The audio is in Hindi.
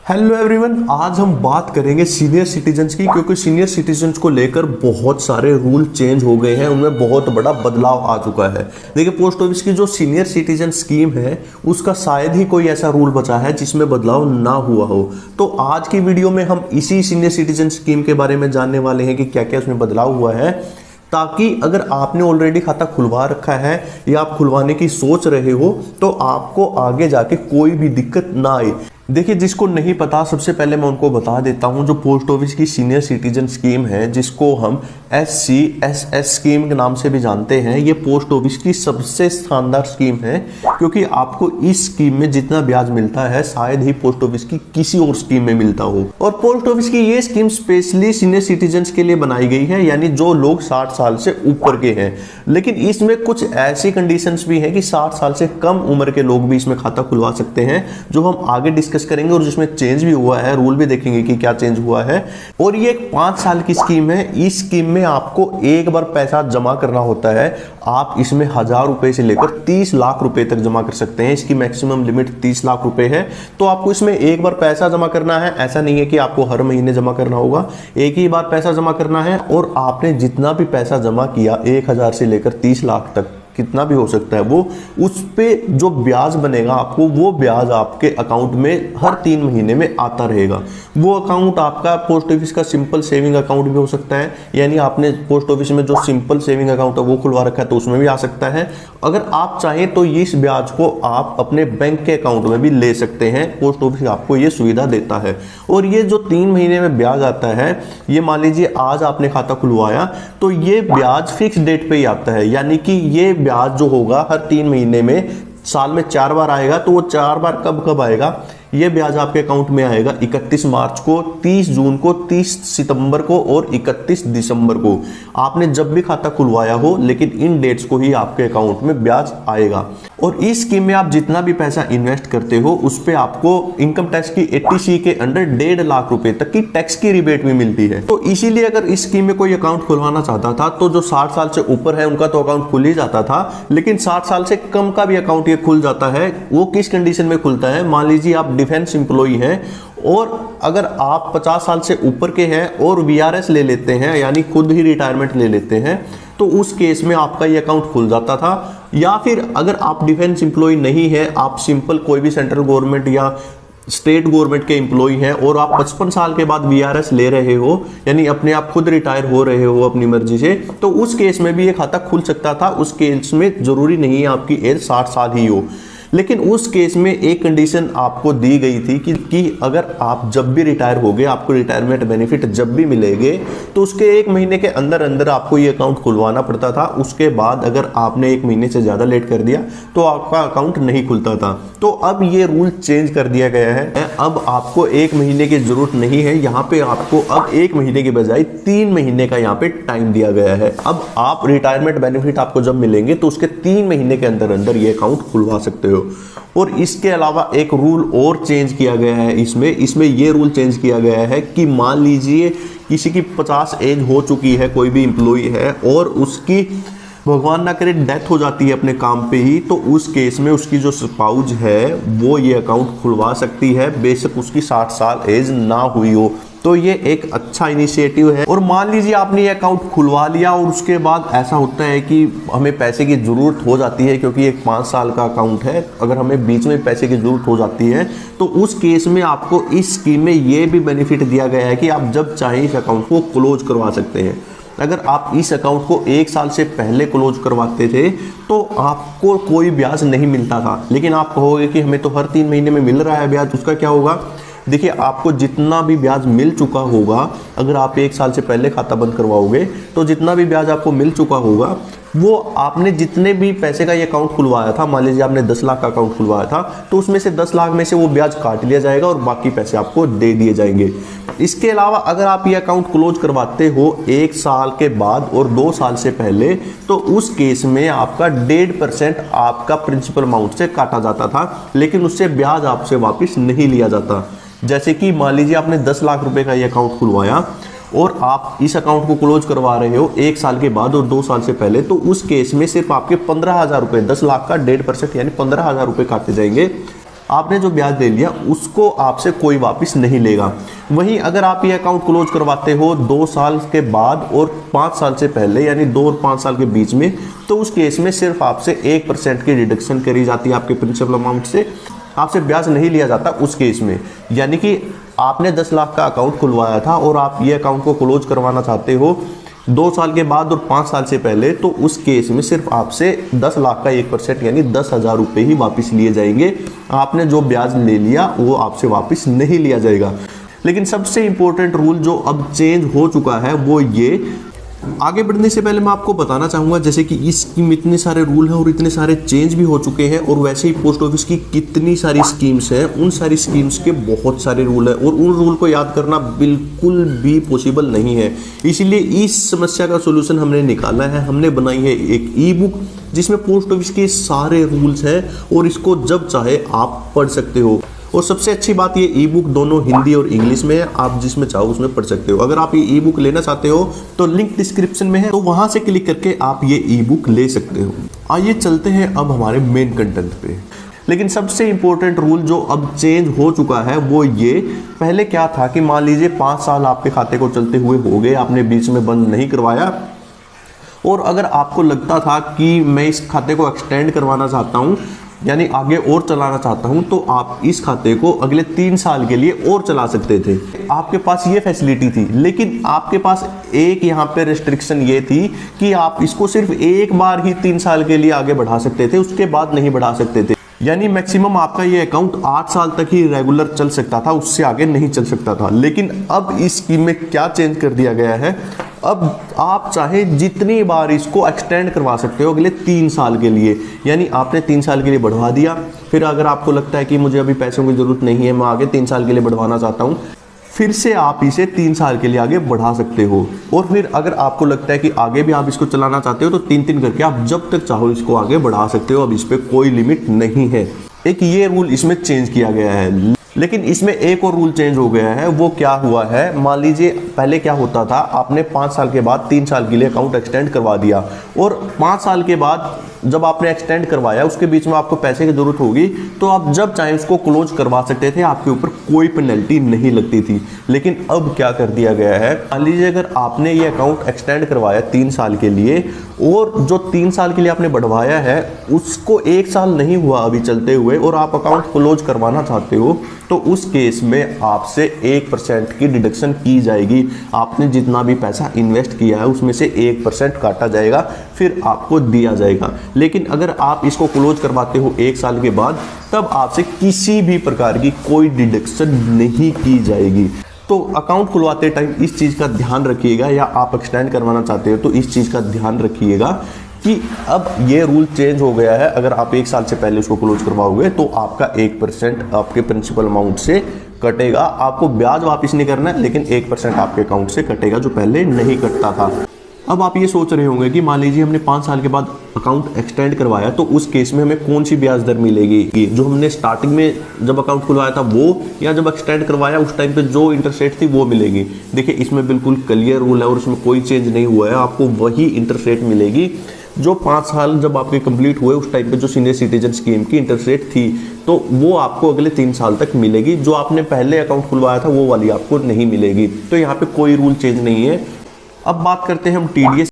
हेलो एवरीवन, आज हम बात करेंगे सीनियर सिटीजन्स की, क्योंकि सीनियर सिटीजन्स को लेकर बहुत सारे रूल चेंज हो गए हैं, उनमें बहुत बड़ा बदलाव आ चुका है। देखिए, पोस्ट ऑफिस की जो सीनियर सिटीजन स्कीम है उसका शायद ही कोई ऐसा रूल बचा है जिसमें बदलाव ना हुआ हो। तो आज की वीडियो में हम इसी सीनियर सिटीजन स्कीम के बारे में जानने वाले हैं कि क्या क्या उसमें बदलाव हुआ है, ताकि अगर आपने ऑलरेडी खाता खुलवा रखा है या आप खुलवाने की सोच रहे हो तो आपको आगे जाके कोई भी दिक्कत ना आए। देखिए, जिसको नहीं पता सबसे पहले मैं उनको बता देता हूं, जो पोस्ट ऑफिस की सीनियर सिटीजन स्कीम है जिसको हम SCSS स्कीम के नाम से भी जानते हैं, ये पोस्ट ऑफिस की सबसे शानदार स्कीम है, क्योंकि आपको इस स्कीम में जितना ब्याज मिलता है शायद ही पोस्ट ऑफिस की किसी और स्कीम में मिलता हो। और पोस्ट ऑफिस की ये स्कीम स्पेशली सीनियर सिटीजन के लिए बनाई गई है, यानी जो लोग 60 साल से ऊपर के हैं। लेकिन इसमें कुछ ऐसी कंडीशंस भी हैं कि 60 साल से कम उम्र के लोग भी इसमें खाता खुलवा सकते हैं, जो हम आगे डिस्कस करेंगे। और जिसमें चेंज भी हुआ है, रूल भी देखेंगे कि क्या चेंज हुआ है। और ये एक 5 साल की स्कीम है। इस स्कीम में आपको एक बार पैसा जमा करना होता है। आप इसमें 1000 रुपए से लेकर 30 लाख रुपए तक जमा कर सकते हैं। इसकी मैक्सिमम लिमिट 30 लाख रुपए है। तो आपको इसमें एक बार पैसा जमा करना है, ऐसा नहीं है कि आपको हर महीने जमा करना होगा। एक ही बार पैसा जमा करना है और आपने जितना भी पैसा जमा किया, 1000 से लेकर 30 लाख तक कितना भी हो सकता है, वो उस पे जो ब्याज बनेगा आपको, वो ब्याज आपके अकाउंट में हर 3 महीने में आता रहेगा। वो अकाउंट आपका पोस्ट ऑफिस का सिंपल सेविंग अकाउंट भी हो सकता है, यानी आपने पोस्ट ऑफिस में जो सिंपल सेविंग अकाउंट है वो खुलवा रखा है तो उसमें भी आ सकता है। अगर आप चाहें तो इस ब्याज को आप अपने बैंक के अकाउंट में भी ले सकते हैं। पोस्ट ऑफिस आपको ये सुविधा देता है। और ये जो 3 महीने में ब्याज आता है, ये मान लीजिए आज आपने खाता खुलवाया तो ये ब्याज फिक्स डेट पे ही आता है, यानी कि ये ब्याज जो होगा हर 3 महीने में, साल में 4 बार आएगा। तो वो 4 बार कब कब आएगा? ये ब्याज आपके अकाउंट में आएगा 31 मार्च को, 30 जून को, 30 सितंबर को और 31 दिसंबर को। आपने जब भी खाता खुलवाया हो, लेकिन इन डेट्स को ही आपके अकाउंट में ब्याज आएगा। और इस स्कीम में आप जितना भी पैसा इन्वेस्ट करते हो उस पे आपको इनकम टैक्स की 80C के अंडर 1.5 लाख रुपए तक की टैक्स की रिबेट भी मिलती है। तो इसीलिए अगर इस स्कीम में कोई अकाउंट खुलवाना चाहता था तो जो 60 साल से ऊपर है उनका तो अकाउंट खुल ही जाता था, लेकिन 60 साल से कम का भी अकाउंट ये खुल जाता है। वो किस कंडीशन में खुलता है? मान लीजिए आप डिफेंस एम्प्लॉई हैं और अगर आप 50 साल से ऊपर के हैं और VRS ले लेते हैं, यानी खुद ही रिटायरमेंट ले लेते हैं, तो उस केस में आपका ये अकाउंट खुल जाता था। या फिर अगर आप डिफेंस एम्प्लॉय नहीं है, आप सिंपल कोई भी सेंट्रल गवर्नमेंट या स्टेट गवर्नमेंट के एम्प्लॉय हैं और आप 55 साल के बाद VRS ले रहे हो, यानी अपने आप खुद रिटायर हो रहे हो अपनी मर्जी से, तो उस केस में भी ये खाता खुल सकता था। उस केस में जरूरी नहीं है आपकी एज 60 साल ही हो। लेकिन उस केस में एक कंडीशन आपको दी गई थी कि अगर आप जब भी रिटायर हो गए, आपको रिटायरमेंट बेनिफिट जब भी मिलेंगे, तो उसके 1 महीने के अंदर अंदर आपको ये अकाउंट खुलवाना पड़ता था। उसके बाद अगर आपने 1 महीने से ज़्यादा लेट कर दिया तो आपका अकाउंट नहीं खुलता था। तो अब ये रूल चेंज कर दिया गया है। अब आपको 1 महीने की जरूरत नहीं है। यहाँ पे आपको अब 1 महीने के बजाय 3 महीने का यहाँ पे टाइम दिया गया है। अब आप रिटायरमेंट बेनिफिट आपको जब मिलेंगे तो उसके 3 महीने के अंदर अंदर ये अकाउंट खुलवा सकते हो। और इसके अलावा एक रूल और चेंज किया गया है इसमें ये रूल चेंज किया गया है कि मान लीजिए किसी की 50 एज हो चुकी है, कोई भी एम्प्लॉय है, और उसकी भगवान ना करे डेथ हो जाती है अपने काम पे ही, तो उस केस में उसकी जो स्पाउस है वो ये अकाउंट खुलवा सकती है, बेशक उसकी 60 साल एज ना हुई हो। तो ये एक अच्छा इनिशिएटिव है। और मान लीजिए आपने ये अकाउंट खुलवा लिया और उसके बाद ऐसा होता है कि हमें पैसे की ज़रूरत हो जाती है, क्योंकि एक 5 साल का अकाउंट है, अगर हमें बीच में पैसे की ज़रूरत हो जाती है तो उस केस में आपको इस स्कीम में ये भी बेनिफिट दिया गया है कि आप जब चाहें इस अकाउंट को क्लोज करवा सकते हैं। अगर आप इस अकाउंट को 1 साल से पहले क्लोज करवाते थे तो आपको कोई ब्याज नहीं मिलता था, लेकिन आप कहोगे कि हमें तो हर 3 महीने में मिल रहा है ब्याज, उसका क्या होगा? देखिए, आपको जितना भी ब्याज मिल चुका होगा, अगर आप 1 साल से पहले खाता बंद करवाओगे तो जितना भी ब्याज आपको मिल चुका होगा, वो आपने जितने भी पैसे का ये अकाउंट खुलवाया था, मान लीजिए आपने 10 लाख का अकाउंट खुलवाया था, तो उसमें से 10 लाख में से वो ब्याज काट लिया जाएगा और बाकी पैसे आपको दे दिए जाएंगे। इसके अलावा अगर आप ये अकाउंट क्लोज करवाते हो 1 साल के बाद और 2 साल से पहले, तो उस केस में आपका 1.5% आपका प्रिंसिपल अमाउंट से काटा जाता था, लेकिन उससे ब्याज आपसे वापस नहीं लिया जाता। जैसे कि मान लीजिए आपने 10 लाख रुपए का ये अकाउंट खुलवाया और आप इस अकाउंट को क्लोज करवा रहे हो 1 साल के बाद और 2 साल से पहले, तो उस केस में सिर्फ आपके 15,000 रुपए, 10 लाख का 1.5% यानी 15,000 रुपए काटे जाएंगे। आपने जो ब्याज ले लिया उसको आपसे कोई वापस नहीं लेगा। वहीं अगर आप ये अकाउंट क्लोज करवाते हो 2 साल के बाद और 5 साल से पहले, यानी 2 और 5 साल के बीच में, तो उस केस में सिर्फ आपसे 1% की डिडक्शन करी जाती है आपके प्रिंसिपल अमाउंट से, आपसे ब्याज नहीं लिया जाता उस केस में। यानी कि आपने 10 लाख का अकाउंट खुलवाया था और आप ये अकाउंट को क्लोज करवाना चाहते हो 2 साल के बाद और 5 साल से पहले, तो उस केस में सिर्फ आपसे 10 लाख का 1% यानी 10,000 रुपये ही वापस लिए जाएंगे। आपने जो ब्याज ले लिया वो आपसे वापस नहीं लिया जाएगा। लेकिन सबसे इंपॉर्टेंट रूल जो अब चेंज हो चुका है वो ये, आगे बढ़ने से पहले मैं आपको बताना चाहूँगा जैसे कि इस स्कीम में इतने सारे रूल हैं और इतने सारे चेंज भी हो चुके हैं, और वैसे ही पोस्ट ऑफिस की कितनी सारी स्कीम्स हैं, उन सारी स्कीम्स के बहुत सारे रूल हैं और उन रूल को याद करना बिल्कुल भी पॉसिबल नहीं है। इसीलिए इस समस्या का सोल्यूशन हमने निकाला है। हमने बनाई है एक ई बुक जिसमें पोस्ट ऑफिस के सारे रूल्स हैं और इसको जब चाहे आप पढ़ सकते हो। और सबसे अच्छी बात ये ई बुक दोनों हिंदी और इंग्लिश में है, आप जिसमें चाहो उसमें पढ़ सकते हो। अगर आप ये ई बुक लेना चाहते हो तो लिंक डिस्क्रिप्शन में है, तो वहां से क्लिक करके आप ये ई बुक ले सकते हो। आइए चलते हैं अब हमारे मेन कंटेंट पे। लेकिन सबसे इंपॉर्टेंट रूल जो अब चेंज हो चुका है वो ये, पहले क्या था कि मान लीजिए 5 साल आपके खाते को चलते हुए हो गए, आपने बीच में बंद नहीं करवाया, और अगर आपको लगता था कि मैं इस खाते को एक्सटेंड करवाना चाहता हूँ, यानी आगे और चलाना चाहता हूं, तो आप इस खाते को अगले 3 साल के लिए और चला सकते थे। आपके पास ये फैसिलिटी थी। लेकिन आपके पास एक यहाँ पे रेस्ट्रिक्शन ये थी कि आप इसको सिर्फ एक बार ही 3 साल के लिए आगे बढ़ा सकते थे, उसके बाद नहीं बढ़ा सकते थे। यानी मैक्सिमम आपका ये अकाउंट 8 साल तक ही रेगुलर चल सकता था, उससे आगे नहीं चल सकता था। लेकिन अब इस स्कीम में क्या चेंज कर दिया गया है, अब आप चाहे जितनी बार इसको एक्सटेंड करवा सकते हो अगले 3 साल के लिए। यानी आपने 3 साल के लिए बढ़वा दिया, फिर अगर आपको लगता है कि मुझे अभी पैसों की ज़रूरत नहीं है, मैं आगे 3 साल के लिए बढ़वाना चाहता हूँ, फिर से आप इसे 3 साल के लिए आगे बढ़ा सकते हो। और फिर अगर आपको लगता है कि आगे भी आप इसको चलाना चाहते हो तो 3-3 करके आप जब तक चाहो इसको आगे बढ़ा सकते हो। अब इस पर कोई लिमिट नहीं है। एक ये रूल इसमें चेंज किया गया है। लेकिन इसमें एक और रूल चेंज हो गया है। वो क्या हुआ है, मान लीजिए पहले क्या होता था, आपने 5 साल के बाद 3 साल के लिए अकाउंट एक्सटेंड करवा दिया, और 5 साल के बाद जब आपने एक्सटेंड करवाया उसके बीच में आपको पैसे की जरूरत होगी तो आप जब चाहे उसको क्लोज करवा सकते थे, आपके ऊपर कोई पेनल्टी नहीं लगती थी। लेकिन अब क्या कर दिया गया है, मान लीजिए अगर आपने ये अकाउंट एक्सटेंड करवाया 3 साल के लिए, और जो 3 साल के लिए आपने बढ़वाया है उसको 1 साल नहीं हुआ अभी चलते हुए, और आप अकाउंट क्लोज करवाना चाहते हो, तो उस केस में आपसे 1% की डिडक्शन की जाएगी। आपने जितना भी पैसा इन्वेस्ट किया है उसमें से 1% काटा जाएगा, फिर आपको दिया जाएगा। लेकिन अगर आप इसको क्लोज करवाते हो 1 साल के बाद, तब आपसे किसी भी प्रकार की कोई डिडक्शन नहीं की जाएगी। तो अकाउंट खुलवाते टाइम इस चीज़ का ध्यान रखिएगा, या आप एक्सटेंड करवाना चाहते हो तो इस चीज़ का ध्यान रखिएगा कि अब ये रूल चेंज हो गया है। अगर आप 1 साल से पहले उसको क्लोज करवाओगे तो आपका 1% आपके प्रिंसिपल अमाउंट से कटेगा। आपको ब्याज वापस नहीं करना है, लेकिन 1% आपके अकाउंट से कटेगा जो पहले नहीं कटता था। अब आप ये सोच रहे होंगे कि मान लीजिए हमने 5 साल के बाद अकाउंट एक्सटेंड करवाया, तो उस केस में हमें कौन सी ब्याज दर मिलेगी, जो हमने स्टार्टिंग में जब अकाउंट खुलवाया था वो, या जब एक्सटेंड करवाया उस टाइम पे जो इंटरेस्ट रेट थी वो मिलेगी। देखिए इसमें बिल्कुल क्लियर रूल है और इसमें कोई चेंज नहीं हुआ है। आपको वही इंटरेस्ट रेट मिलेगी जो 5 साल जब आपके कंप्लीट हुए उस टाइम पे जो सीनियर सिटीजन स्कीम की इंटरेस्ट रेट थी, तो वो आपको अगले 3 साल तक मिलेगी। जो आपने पहले अकाउंट खुलवाया था वो वाली आपको नहीं मिलेगी। तो यहाँ पे कोई रूल चेंज नहीं है। अब बात करते हैं हम टीडीएस